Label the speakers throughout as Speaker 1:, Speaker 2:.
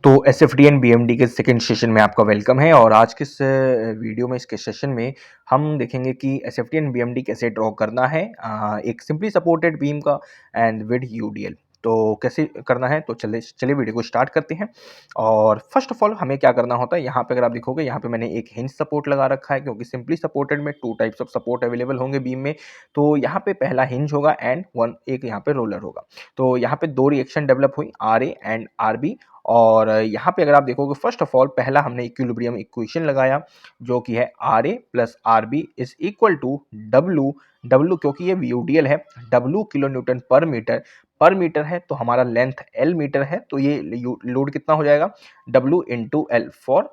Speaker 1: तो SFD and BMD के second session में आपका वेलकम है और आज के इस वीडियो में इसके सेशन में हम देखेंगे कि एसएफडी एंड बीएमडी कैसे ड्रॉ करना है एक सिंपली सपोर्टेड बीम का एंड विद यूडीएल। तो कैसे करना है, तो चलिए चलिए वीडियो को स्टार्ट करते हैं। और फर्स्ट ऑफ ऑल हमें क्या करना होता है, यहाँ पे अगर आप देखोगे यहाँ पे मैंने एक हिंज सपोर्ट लगा रखा है क्योंकि सिंपली सपोर्टेड में two types of support available होंगे बीम में। तो यहाँ पे पहला हिंज होगा एंड एक यहाँ पे रोलर होगा। तो यहाँ पे दो रिएक्शन डेवलप हुई, R A and R B. और यहाँ पे अगर आप देखोगे फर्स्ट ऑफ ऑल पहला हमने इक्विलिब्रियम इक्वेशन लगाया जो कि है R A plus R B is equal to W. W क्योंकि ये यूडीएल है, W kilo newton per metre है, तो हमारा लेंथ एल मीटर है, तो ये लोड कितना हो जाएगा W into L for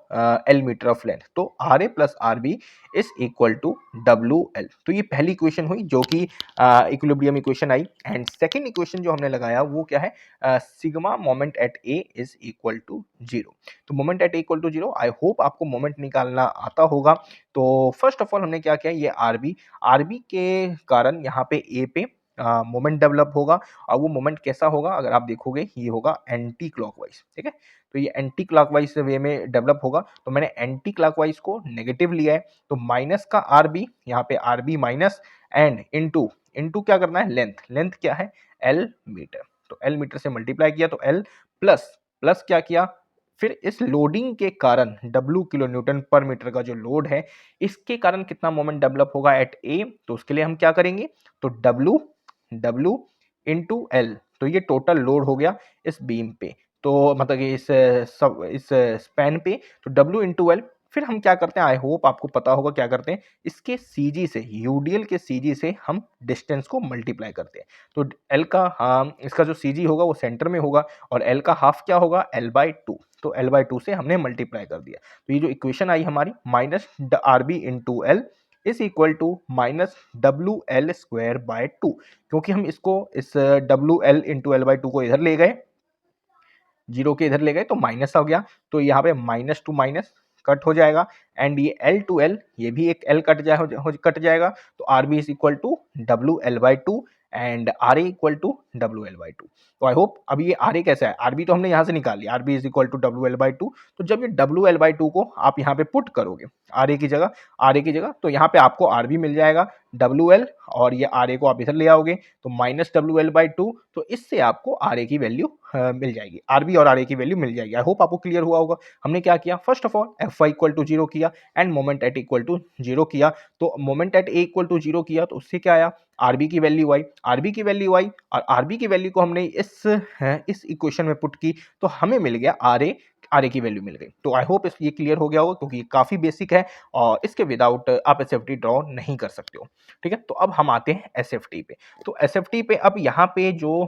Speaker 1: L metre of length. तो R A plus R B is equal to W L. तो ये पहली इक्वेशन हुई जो कि इक्विलिब्रियम इक्वेशन आई। एंड सेकेंड इक्वेशन जो हमने लगाया वो क्या है, sigma moment at A is equal to zero. तो moment at A equal to zero, I hope आपको मोमेंट निकालना आता होगा। तो फर्स्ट ऑफ ऑल हमने क्या किया, ये आरबी के कारण यहाँ पे ए पे मोमेंट डेवलप होगा। और वो मोमेंट कैसा होगा, अगर आप देखोगे ये होगा एंटी क्लॉकवाइज, ठीक है। तो ये एंटी क्लॉकवाइज वे में डेवलप होगा। तो मैंने एंटी क्लॉकवाइज को नेगेटिव लिया है, तो माइनस का आरबी, यहाँ पे R B minus and into into क्या करना है, लेंथ क्या है एल मीटर। तो एल मीटर से मल्टीप्लाई किया तो एल प्लस प्लस क्या किया, फिर इस लोडिंग के कारण W kilo newton per metre का जो लोड है इसके कारण कितना मोमेंट डेवलप होगा एट ए। तो उसके लिए हम क्या करेंगे, तो W इंटू एल, तो ये टोटल लोड हो गया इस बीम पे, तो मतलब कि इस स्पैन पे। तो W इंटू एल, फिर हम क्या करते हैं, आई होप आपको पता होगा क्या करते हैं, इसके सीजी से, यूडीएल के सीजी से हम डिस्टेंस को मल्टीप्लाई करते हैं। तो एल का इसका जो सीजी होगा वो सेंटर में होगा और एल का हाफ क्या होगा एल बाई टू। तो एल बाई टू से हमने मल्टीप्लाई कर दिया। तो ये जो इक्वेशन आई हमारी minus R B into L is equal to minus W L square by two. क्योंकि हम इसको इस W L into L by two को इधर ले गए, जीरो के इधर ले गए तो माइनस आ गया। तो यहाँ पे माइनस टू माइनस कट हो जाएगा एंड ये एल टू एल, ये भी एक एल कट जाएगा। तो R B is equal to W L by two and R A equal to W L by two. तो आई होप अभी ये आर ए कैसा है, आर बी तो हमने यहाँ से निकाल लिया, R B is equal to W L by two. तो जब ये डब्ल्यू एल बाई टू को आप यहाँ पे पुट करोगे आर ए की जगह, तो यहाँ पे आपको आर बी मिल जाएगा डब्ल्यू एल, और ये आर ए को आप इधर ले आओगे तो minus W L by two. तो इससे आपको आर ए की वैल्यू मिल जाएगी, आर बी और आर ए की वैल्यू मिल जाएगी। आई होप आपको क्लियर हुआ होगा। हमने क्या किया, first of all F Y equal to zero किया and moment at equal to zero किया। तो moment at A equal to zero किया तो उससे क्या आया, आरबी की वैल्यू आई, आरबी की वैल्यू आई, और आरबी की वैल्यू को हमने इस इक्वेशन में पुट की तो हमें मिल गया आर ए की वैल्यू मिल गई। तो आई होप ये क्लियर हो गया होगा क्योंकि ये काफी बेसिक है और इसके विदाउट आप एस एफ टी ड्रॉ नहीं कर सकते हो, ठीक है। तो अब हम आते हैं एस एफ टी पे। तो एस एफ टी पे अब यहाँ पे जो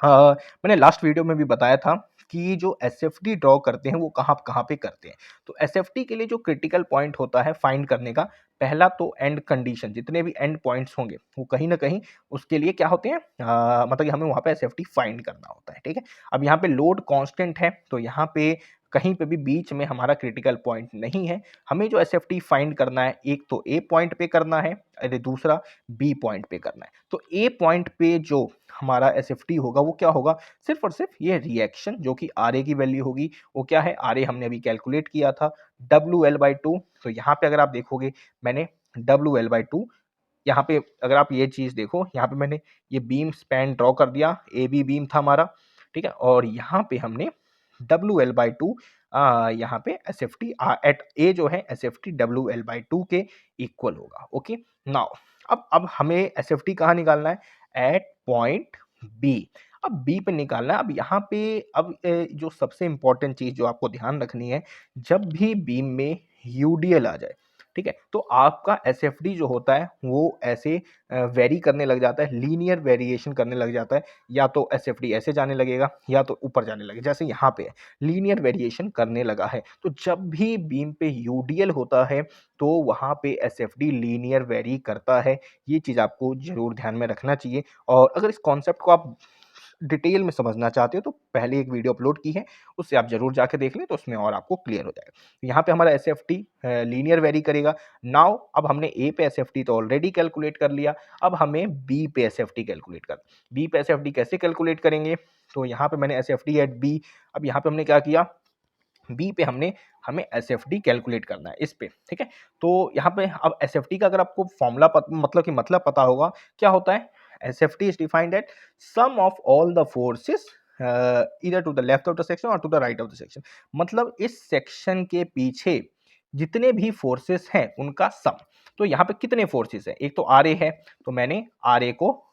Speaker 1: मैंने लास्ट वीडियो में भी बताया था कि जो एसएफटी ड्रॉ करते हैं वो कहाँ कहाँ पे करते हैं। तो एसएफटी के लिए जो क्रिटिकल पॉइंट होता है फाइंड करने का, पहला तो एंड कंडीशन, जितने भी एंड पॉइंट्स होंगे वो कहीं ना कहीं उसके लिए क्या होते हैं, मतलब कि हमें वहाँ पे एसएफटी फाइंड करना होता है, ठीक है। अब यहाँ पे लोड कांस्टेंट है तो यहाँ पे कहीं पे भी बीच में हमारा क्रिटिकल पॉइंट नहीं है। हमें जो एसएफटी फाइंड करना है, एक तो ए पॉइंट पे करना है, अरे दूसरा बी पॉइंट पे करना है। तो ए पॉइंट पे जो हमारा एसएफटी होगा वो क्या होगा, सिर्फ और सिर्फ ये रिएक्शन जो कि आर ए की वैल्यू होगी, वो क्या है, आर ए हमने अभी कैलकुलेट किया था डब्ल्यू एल बाई टू। तो यहाँ पे अगर आप देखोगे मैंने डब्ल्यू एल बाई टू, यहाँ पे अगर आप ये चीज देखो, यहाँ पे मैंने ये बीम स्पैन ड्रॉ कर दिया, ए बी बीम था हमारा, ठीक है। और यहाँ पे हमने डब्ल्यू एल बाई टू, यहाँ पे एस एफ टी एट ए जो है S F T W L by to के इक्वल होगा। ओके नाउ अब हमें एस एफ टी कहाँ निकालना है, एट पॉइंट बी। अब बी पे निकालना है। अब यहाँ पे अब जो सबसे इंपॉर्टेंट चीज जो आपको ध्यान रखनी है, जब भी बीम में यूडीएल आ जाए, ठीक है, तो आपका एसएफडी जो होता है वो ऐसे वेरी करने लग जाता है, लीनियर वेरिएशन करने लग जाता है। या तो एसएफडी ऐसे जाने लगेगा या तो ऊपर जाने लगेगा, जैसे यहाँ पे लीनियर वेरिएशन करने लगा है। तो जब भी बीम पे यूडीएल होता है तो वहाँ पे एसएफडी लीनियर वेरी करता है। ये चीज़ आपको जरूर ध्यान में रखना चाहिए। और अगर इस कॉन्सेप्ट को आप डिटेल में समझना चाहते हो तो पहले एक वीडियो अपलोड की है, उससे आप ज़रूर जाके देख लें, तो उसमें और आपको क्लियर हो जाएगा। यहाँ पे हमारा एसएफटी लीनियर वेरी करेगा। नाउ अब हमने ए पे एसएफटी तो ऑलरेडी कैलकुलेट कर लिया, अब हमें बी पे एसएफटी कैलकुलेट करना। बी पे एसएफटी कैसे कैलकुलेट करेंगे? तो यहाँ पे मैंने एसएफटी एट बी, अब यहाँ पे हमने क्या किया, बी पे हमें एसएफटी कैलकुलेट करना है इस पे, ठीक है? तो यहाँ पे अब एसएफटी का अगर आपको फॉर्मूला मतलब पता होगा, क्या होता है? SFT is defined at sum of all the forces either to the left of the section और to the right of the section. मतलब इस सेक्शन के पीछे जितने भी फोर्सेस हैं उनका सम। तो यहाँ पे कितने फोर्सेस हैं? एक तो आरए है, तो मैंने आरए को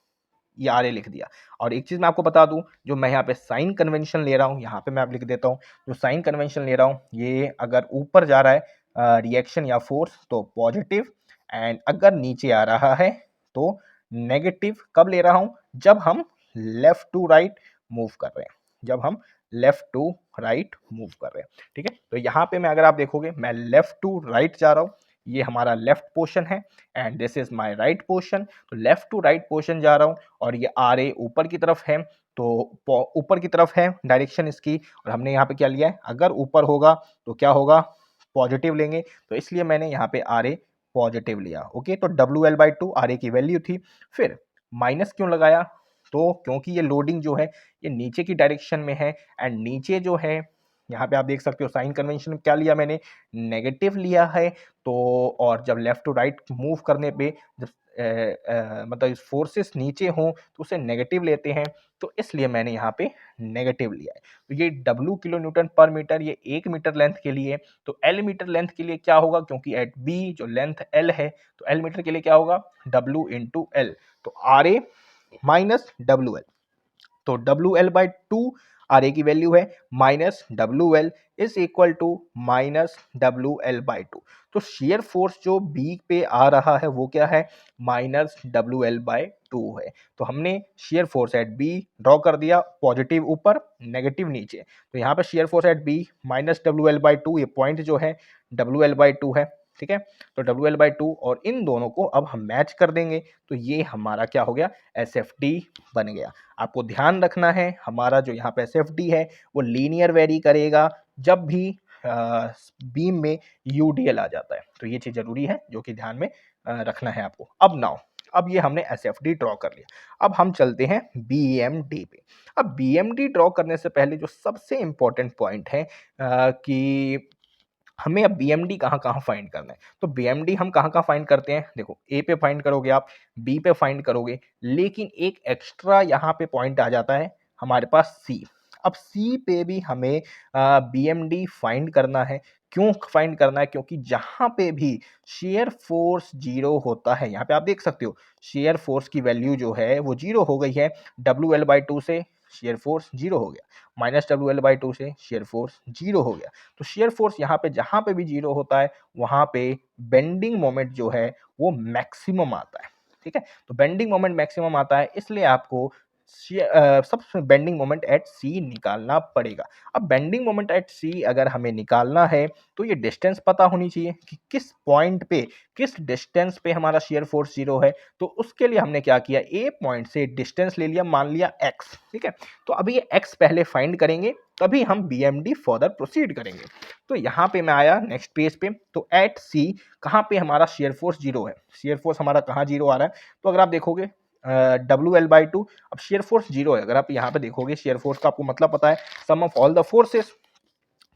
Speaker 1: ये आरए लिख दिया। और एक चीज़ मैं आपको बता दूं, जो मैं यहाँ पे साइन कन्वेंशन ले रहा हूँ, यहाँ पे मैं आप लिख देता हूँ, जो साइन कन्वेंशन ले रहा हूँ, ये अगर ऊपर जा रहा है रिएक्शन या फोर्स तो पॉजिटिव, एंड अगर नीचे आ रहा है तो नेगेटिव। कब ले रहा हूँ? जब हम लेफ्ट टू राइट मूव कर रहे हैं, जब हम लेफ्ट टू राइट मूव कर रहे हैं, ठीक है? तो यहाँ पे मैं, अगर आप देखोगे, मैं लेफ्ट टू राइट जा रहा हूँ, ये हमारा लेफ्ट पोर्शन है and this is my right portion. तो लेफ्ट टू राइट पोर्शन जा रहा हूँ और ये आर ए ऊपर की तरफ है, तो ऊपर की तरफ है डायरेक्शन इसकी, और हमने यहाँ पे क्या लिया है, अगर ऊपर होगा तो क्या होगा, पॉजिटिव लेंगे, तो इसलिए मैंने यहाँ पे आर ए पॉजिटिव लिया। ओके, तो W L by two R A की वैल्यू थी। फिर माइनस क्यों लगाया? तो क्योंकि ये लोडिंग जो है ये नीचे की डायरेक्शन में है, एंड नीचे जो है, यहाँ पे आप देख सकते हो साइन कन्वेंशन में क्या लिया मैंने, नेगेटिव लिया है। तो और जब लेफ्ट टू राइट मूव करने पे जब मतलब फोर्सेस नीचे हों तो उसे नेगेटिव लेते हैं, तो इसलिए मैंने यहाँ पे नेगेटिव लिया है। तो ये W kilo newton per metre, ये 1 मीटर लेंथ के लिए। तो एल मीटर लेंथ के लिए क्या होगा, क्योंकि एट बी जो लेंथ एल है, तो एल मीटर के लिए क्या होगा, डब्ल्यू इंटू एल। तो R A minus W L, तो W L by two R A की वैल्यू है minus W L is equal to minus W L by two. तो शेयर फोर्स जो बी पे आ रहा है वो क्या है, minus W L by two है। तो हमने shear force at B draw कर दिया, पॉजिटिव ऊपर नेगेटिव नीचे। तो यहाँ पे shear force at B minus W L by two, ये पॉइंट जो है डब्ल्यू एल बाई टू है, ठीक है? तो डब्ल्यू एल बाई टू, और इन दोनों को अब हम मैच कर देंगे, तो ये हमारा क्या हो गया, एस एफ डी बन गया। आपको ध्यान रखना है, हमारा जो यहाँ पे एसएफडी है वो लीनियर वेरी करेगा जब भी बीम में यूडीएल आ जाता है। तो ये चीज जरूरी है जो कि ध्यान में रखना है आपको। अब नाउ, अब ये हमने एसएफडी ड्रॉ कर लिया, अब हम चलते हैं बीएमडी पे। अब बीएमडी ड्रॉ करने से पहले जो सबसे इंपॉर्टेंट पॉइंट है कि हमें अब बीएमडी कहाँ कहाँ फाइंड करना है। तो बीएमडी हम कहाँ कहाँ फाइंड करते हैं, देखो ए पे फाइंड करोगे आप, बी पे फाइंड करोगे, लेकिन एक एक्स्ट्रा यहाँ पे पॉइंट आ जाता है हमारे पास सी। अब सी पे भी हमें बीएमडी फाइंड करना है। क्यों फाइंड करना है? क्योंकि जहाँ पे भी शेयर फोर्स जीरो होता है, यहाँ पे आप देख सकते हो शेयर फोर्स की वैल्यू जो है वो जीरो हो गई है, डब्ल्यू एल बाई टू से शेयर फोर्स जीरो हो गया, minus W L by to से शेयर फोर्स जीरो हो गया। तो शेयर फोर्स यहाँ पे जहाँ पे भी जीरो होता है वहाँ पे बेंडिंग मोमेंट जो है वो मैक्सिमम आता है, ठीक है? तो बेंडिंग मोमेंट मैक्सिमम आता है, इसलिए आपको सबसे बेंडिंग मोमेंट एट सी निकालना पड़ेगा। अब बेंडिंग मोमेंट एट सी अगर हमें निकालना है तो ये डिस्टेंस पता होनी चाहिए कि किस पॉइंट पे, किस डिस्टेंस पे हमारा शेयर फोर्स जीरो है। तो उसके लिए हमने क्या किया, ए पॉइंट से डिस्टेंस ले लिया, मान लिया एक्स, ठीक है? तो अभी ये एक्स पहले फाइंड करेंगे, तभी हम बीएमडी फर्दर प्रोसीड करेंगे। तो यहाँ पे मैं आया नेक्स्ट पेज पे, तो एट सी कहाँ पे हमारा शेयर फोर्स जीरो है, शेयर फोर्स हमारा कहाँ जीरो आ रहा है, तो अगर आप देखोगे डब्ल्यू एल बाई टू, अब शेयर फोर्स जीरो है, अगर आप यहाँ पे देखोगे शेयर फोर्स का आपको मतलब पता है, सम ऑफ ऑल द फोर्सेस।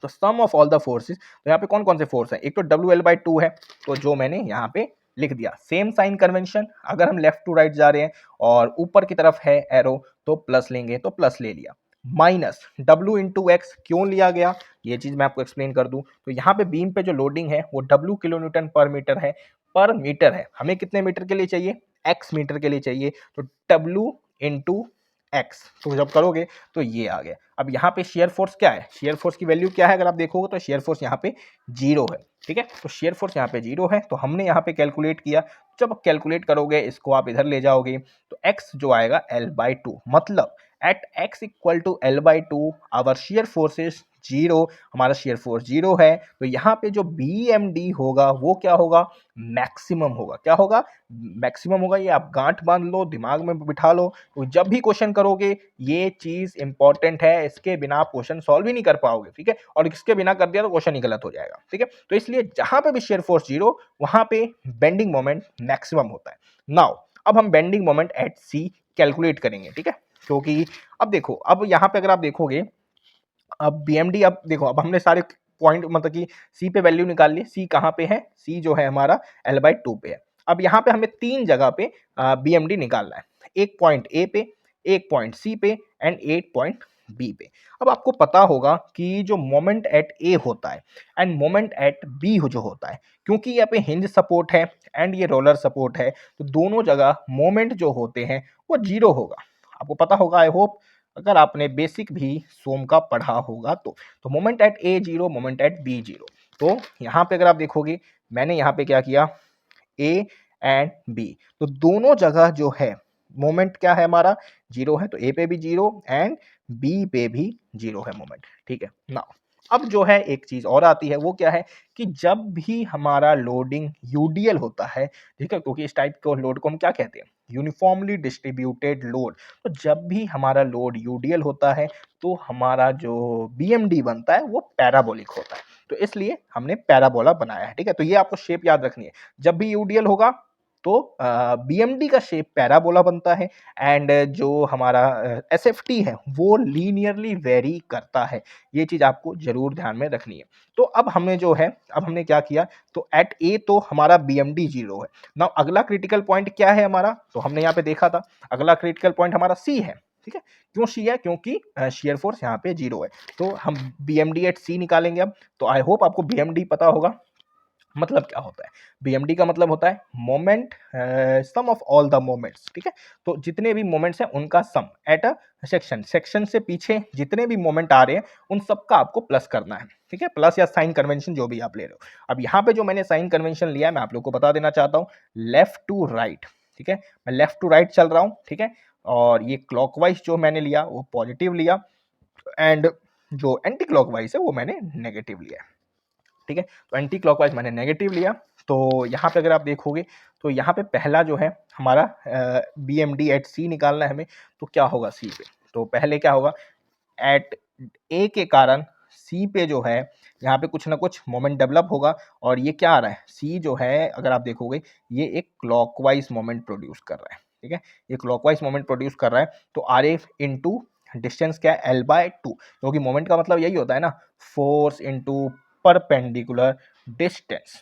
Speaker 1: तो सम ऑफ ऑल द फोर्सेस, तो यहाँ पे कौन कौन से फोर्स है, एक तो डब्ल्यू एल बाई टू है, तो जो मैंने यहाँ पे लिख दिया। सेम साइन कन्वेंशन, अगर हम लेफ्ट टू राइट जा रहे हैं और ऊपर की तरफ है एरो तो प्लस लेंगे, तो प्लस ले लिया। माइनस डब्ल्यू इंटू एक्स क्यों लिया गया, ये चीज मैं आपको एक्सप्लेन कर दूं। तो यहाँ पे बीम पे जो लोडिंग है वो W kilo newton per metre है, पर मीटर है, हमें कितने मीटर के लिए चाहिए, एक्स मीटर के लिए चाहिए। तो डब्ल्यू इंटू एक्स, तो जब करोगे तो ये आ गया। अब यहाँ पे शेयर फोर्स क्या है, शेयर फोर्स की वैल्यू क्या है, अगर आप देखोगे तो शेयर फोर्स यहाँ पे जीरो है, ठीक है? तो शेयर फोर्स यहाँ पे जीरो है, तो हमने यहाँ पे कैलकुलेट किया। जब कैलकुलेट करोगे इसको आप इधर ले जाओगे तो x जो आएगा l बाई टू, मतलब at x equal to l by two our shear force is zero, हमारा शेयर फोर्स जीरो है, तो यहाँ पे जो BMD होगा वो क्या होगा, मैक्सिमम होगा। क्या होगा, मैक्सिमम होगा। ये आप गांठ बांध लो, दिमाग में बिठा लो, तो जब भी क्वेश्चन करोगे ये चीज इंपॉर्टेंट है, इसके बिना आप क्वेश्चन सॉल्व ही नहीं कर पाओगे, ठीक है। और इसके बिना कर दिया तो क्वेश्चन ही गलत हो जाएगा, ठीक है। तो इसलिए जहां पे भी शेयर फोर्स जीरो, वहां पे बेंडिंग मोमेंट मैक्सिमम होता है। नाउ अब हम bending moment at C calculate करेंगे, ठीक है। क्योंकि अब देखो, अब यहाँ पे अगर आप देखोगे, अब BMD, अब देखो, अब हमने सारे पॉइंट मतलब कि सी पे वैल्यू निकाल ली। सी कहाँ पे है, सी जो है हमारा L/2 पे है। अब यहाँ पे हमें तीन जगह पे BMD निकालना है, एक पॉइंट ए पे, एक पॉइंट सी पे एंड एक पॉइंट बी पे। अब आपको पता होगा कि जो मोमेंट एट ए होता है एंड मोमेंट एट बी जो होता है, क्योंकि यहाँ पे हिंज सपोर्ट है एंड ये रोलर सपोर्ट है, तो दोनों जगह मोमेंट जो होते हैं वो जीरो होगा। आपको पता होगा, आई होप, अगर आपने बेसिक भी सोम का पढ़ा होगा तो moment at A zero, moment at B zero. तो यहाँ पे अगर आप देखोगे, मैंने यहाँ पे क्या किया, ए एंड बी, तो दोनों जगह जो है मोमेंट क्या है हमारा, जीरो है। तो ए पे भी जीरो एंड बी पे भी जीरो है मोमेंट, ठीक है ना। अब जो है एक चीज और आती है, वो क्या है कि जब भी हमारा लोडिंग यूडीएल होता है, ठीक है, क्योंकि इस टाइप के लोड को हम क्या कहते हैं, यूनिफॉर्मली डिस्ट्रीब्यूटेड लोड। तो जब भी हमारा लोड यूडीएल होता है तो हमारा जो BMD बनता है वो पैराबोलिक होता है। तो इसलिए हमने पैराबोला बनाया है, ठीक है। तो ये आपको शेप याद रखनी है, जब भी यूडीएल होगा तो BMD का शेप पैराबोला बनता है एंड जो हमारा SFT है वो लीनियरली वेरी करता है। ये चीज आपको जरूर ध्यान में रखनी है। तो अब हमें जो है, अब हमने क्या किया, तो एट ए तो हमारा BMD जीरो है। नाउ अगला क्रिटिकल पॉइंट क्या है हमारा, तो हमने यहाँ पे देखा था, अगला क्रिटिकल पॉइंट हमारा सी है, ठीक है। क्यों सी है, क्योंकि शेयर फोर्स यहाँ पे जीरो है। तो हम BMD एट सी निकालेंगे अब। तो आई होप आपको BMD पता होगा, मतलब क्या होता है, BMD का मतलब होता है moment, sum of all the moments, ठीक है। तो जितने भी मोमेंट्स हैं उनका sum at a section, section से पीछे जितने भी मोमेंट आ रहे हैं उन सबका आपको प्लस करना है, ठीक है। प्लस या साइन कन्वेंशन जो भी आप ले रहे हो। अब यहाँ पे जो मैंने साइन कन्वेंशन लिया है मैं आप लोग को बता देना चाहता हूँ, लेफ्ट टू राइट, ठीक है। मैं लेफ्ट टू राइट चल रहा हूँ, ठीक है। और ये क्लॉकवाइज जो मैंने लिया वो पॉजिटिव लिया एंड जो एंटी क्लॉकवाइज है वो मैंने नेगेटिव लिया, ठीक है। तो एंटी क्लॉकवाइज मैंने नेगेटिव लिया। तो यहाँ पे अगर आप देखोगे तो यहाँ पे पहला जो है हमारा BMD एट सी निकालना है हमें, तो क्या होगा सी पे, तो पहले क्या होगा, एट ए के कारण सी पे जो है यहाँ पे कुछ ना कुछ मोमेंट डेवलप होगा। और ये क्या आ रहा है, सी जो है अगर आप देखोगे ये एक क्लॉकवाइज मोमेंट प्रोड्यूस कर रहा है, ठीक है। ये क्लॉकवाइज मोमेंट प्रोड्यूस कर रहा है। तो आर ए इंटू डिस्टेंस क्या है, L/2, क्योंकि मोमेंट का मतलब यही होता है ना, फोर्स इंटू परपेंडिकुलर डिस्टेंस,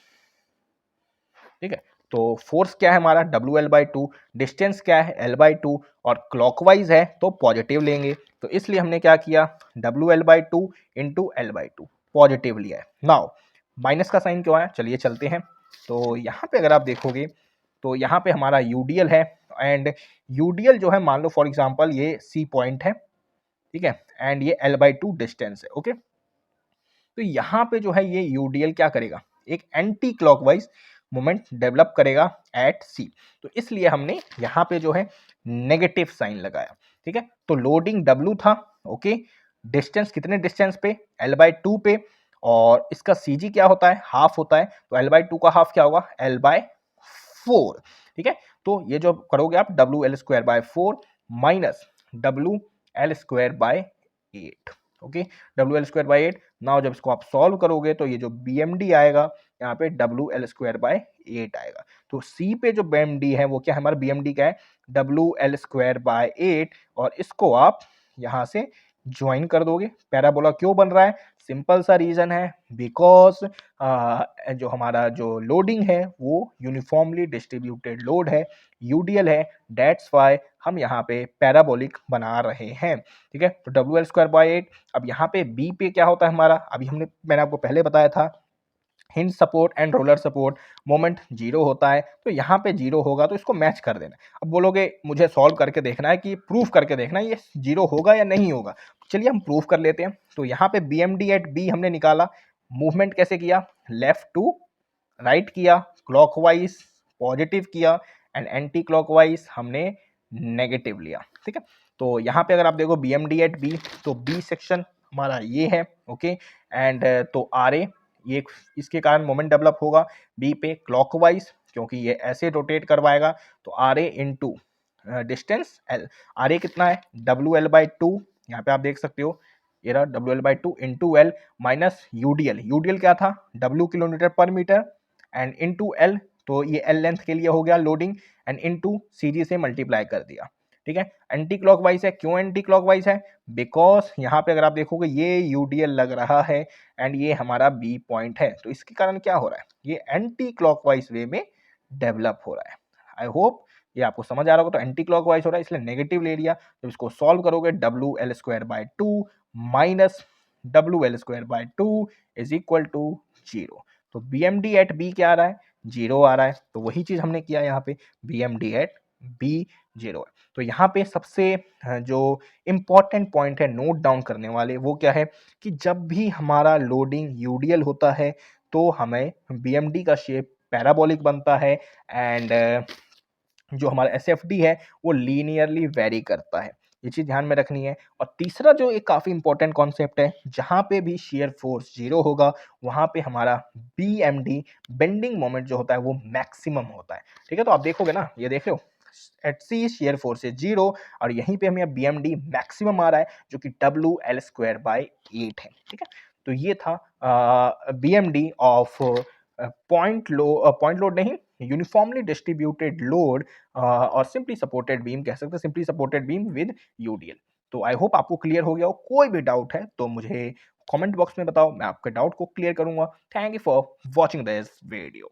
Speaker 1: ठीक है। तो फोर्स क्या है हमारा WL/2, डिस्टेंस क्या है L/2, और क्लॉकवाइज है तो पॉजिटिव लेंगे। तो इसलिए हमने क्या किया, WL/2 इंटू L/2 पॉजिटिव लिया है। नाउ माइनस का साइन क्यों आया, चलिए चलते हैं। तो यहाँ पे अगर आप देखोगे तो यहाँ पे हमारा यूडीएल है एंड यूडीएल जो है, मान लो फॉर एग्जांपल ये सी पॉइंट है, ठीक है, एंड ये L/2 डिस्टेंस है, ओके। तो यहाँ पे जो है ये यूडीएल क्या करेगा, एक एंटी क्लॉकवाइज मोमेंट डेवलप करेगा एट सी। तो इसलिए हमने यहाँ पे जो है नेगेटिव साइन लगाया, ठीक है। तो लोडिंग W था, ओके, डिस्टेंस कितने डिस्टेंस पे, L/2 पे, और इसका CG क्या होता है, हाफ होता है। तो L/2 का हाफ क्या होगा, L/4, ठीक है। तो ये जो करोगे आप WL²/4 minus WL²/8, okay, WL²/8। Now जब इसको आप सॉल्व करोगे तो ये जो BMD आएगा यहाँ पे WL²/8 आएगा। तो C पे जो BMD है वो क्या है, हमारा BMD क्या है, WL²/8, और इसको आप यहाँ से ज्वाइन कर दोगे। पैराबोला क्यों बन रहा है, सिंपल सा रीजन है, बिकॉज जो हमारा जो लोडिंग है वो यूनिफॉर्मली डिस्ट्रीब्यूटेड लोड है, यूडीएल है, दैट्स वाई हम यहाँ पे पैराबोलिक बना रहे हैं, ठीक है। तो WL²/8। अब यहाँ पे बी पे क्या होता है हमारा, अभी मैंने आपको पहले बताया था, hinge support and roller support moment zero होता है। तो यहाँ पे जीरो होगा तो इसको मैच कर देना। अब बोलोगे मुझे सॉल्व करके देखना है, कि प्रूफ करके देखना है ये जीरो होगा या नहीं होगा। चलिए हम प्रूफ कर लेते हैं। तो यहाँ पे BMD एट बी हमने निकाला, मूवमेंट कैसे किया, लेफ्ट टू राइट किया, क्लॉकवाइज पॉजिटिव किया एंड एंटी क्लॉकवाइज हमने नेगेटिव लिया, ठीक है। तो यहाँ पे अगर आप देखो BMD एट बी, तो बी सेक्शन हमारा ये है, ओके। एंड तो आर ए, ये इसके कारण मोमेंट डेवलप होगा बी पे क्लॉकवाइज, क्योंकि ये ऐसे रोटेट करवाएगा। तो R A into distance L, R A कितना है डब्ल्यू एल बाई टू, यहाँ पे आप देख सकते हो ये रहा W L by two into L minus UDL, UDL क्या था डब्ल्यू किलोमीटर पर मीटर एंड इंटू एल, तो ये एल लेंथ के लिए हो गया लोडिंग एंड इंटू सीजी से मल्टीप्लाई कर दिया, ठीक है। एंटी क्लॉकवाइज है, क्यों एंटी क्लॉकवाइज है, बिकॉज यहाँ पे अगर आप देखोगे ये यूडीएल लग रहा है एंड ये हमारा बी पॉइंट है, तो इसके कारण क्या हो रहा है, ये एंटी क्लॉकवाइज वे में डेवलप हो रहा है। आई होप ये आपको समझ आ रहा होगा। तो एंटी क्लॉकवाइज हो रहा है इसलिए नेगेटिव ले लिया, तो इसको सॉल्व करोगे W L square by two minus W L square by two is equal to zero. तो B M D at B क्या आ रहा है, जीरो आ रहा है, तो वही चीज हमने किया यहाँ पे, B M D at B zero है। तो यहाँ पे सबसे जो इंपॉर्टेंट पॉइंट है नोट डाउन करने वाले वो क्या है कि जब भी हमारा लोडिंग यूडीएल होता है तो हमें बीएमडी का शेप पैराबोलिक बनता है एंड जो हमारा एस है वो लीनियरली वेरी करता है, ये चीज ध्यान में रखनी है। और तीसरा जो एक काफी इंपॉर्टेंट कॉन्सेप्ट है, जहां पे भी शेयर फोर्स जीरो होगा वहां पे हमारा बीएमडी बेंडिंग मोमेंट जो होता है वो मैक्सिमम होता है, ठीक है। तो आप देखोगे ना, ये देख रहे हो एट सी शेयर फोर्स है जीरो और यहीं पे हमें बीएमडी मैक्सिमम आ रहा है जो कि डब्ल्यू एल स्क्वायर बाई 8 है, ठीक है। तो ये था बीएमडी ऑफ पॉइंट लोड नहीं, यूनिफॉर्मली डिस्ट्रीब्यूटेड लोड और सिंपली सपोर्टेड बीम कह सकते हैं, simply supported beam with UDL. तो आई होप आपको क्लियर हो गया हो। कोई भी डाउट है तो मुझे कमेंट बॉक्स में बताओ, मैं आपके डाउट को क्लियर करूंगा। Thank you for watching this video.